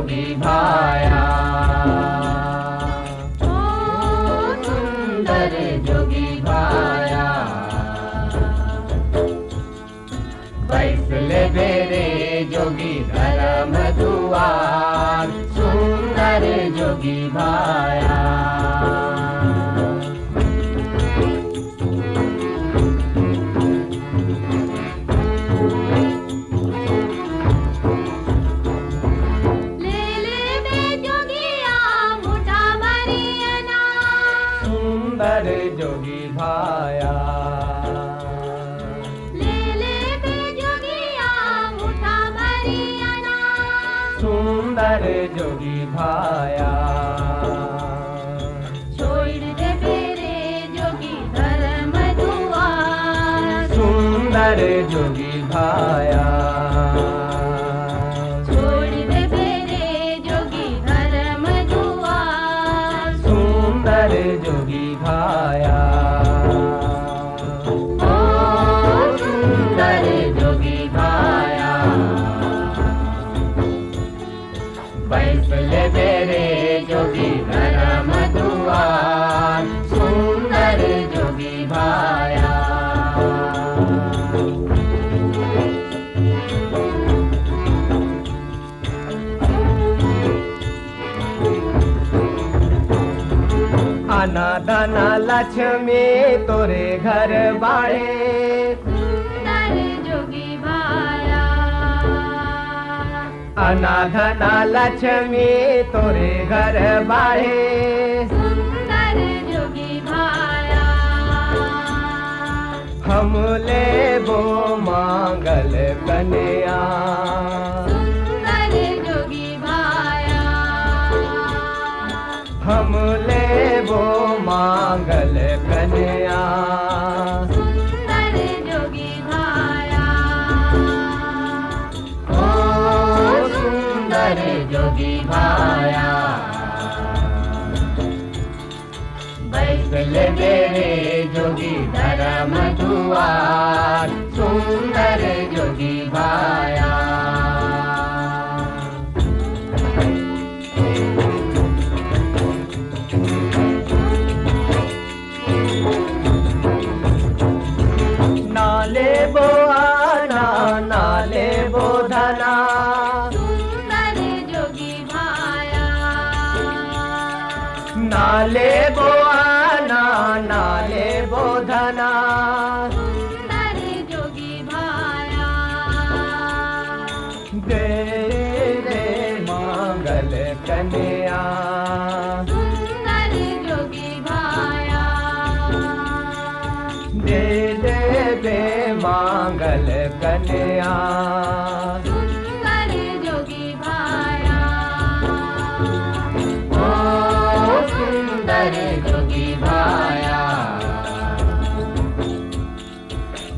जोगी भाया। ओ सुंदर जोगी भाया, बैसले बेरे जोगी धर्म दुआर, सुंदर जोगी भाया। सुंदर जोगी भाया, ले ले बे जोगिया मुठा भरियाना। सुंदर जोगी भाया, छोड़ दे बेरे जोगी धर्म दुआर। सुंदर जोगी भाया, छोड़ दे बेरे जोगी धर्म दुआर। सुंदर जोगी भाया। ओ सुंदर जोगी भाया, बैसले बेरे जोगी धर्म दुआर, सुंदर जोगी भाया। अनादना लक्ष्मी तोरे घर बाड़े, सुंदर जोगी भाया। अनादना लक्ष्मी तोरे घर बाड़े, सुंदर जोगी भाया। हम ले वो मांगल कन्या। सुंदर जोगी भाया। हम ले वो मांगल कन्या। सुंदर जोगी भाया। ओ सुंदर जोगी भाया, बैसले बेरे जोगी धर्म दुआर, सुंदर जोगी भाया। नाले बो आना नाले बो धना, सुंदर जोगी भाया। नाले बो आना नाले बो धना, सुंदर जोगी भाया। दे दे मांगल कन्या। सुंदर जोगी भाया। दे दे दे मांगल कन्या। सुंदर जोगी भाया। ओ सुंदर जोगी भाया,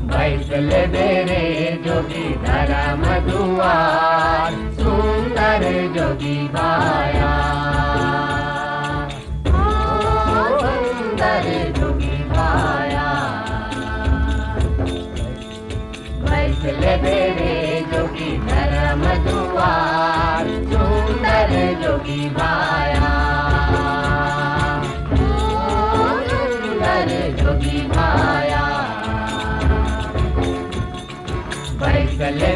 बैसले बेरे जोगी धर्म दुआर, सुंदर जोगी भाया। ओ सुंदर जोगी भाया, बैसले बेरे जोगी धर्म दुआर, सुंदर जोगी भाया। ओ सुंदर जोगी भाया, बैसले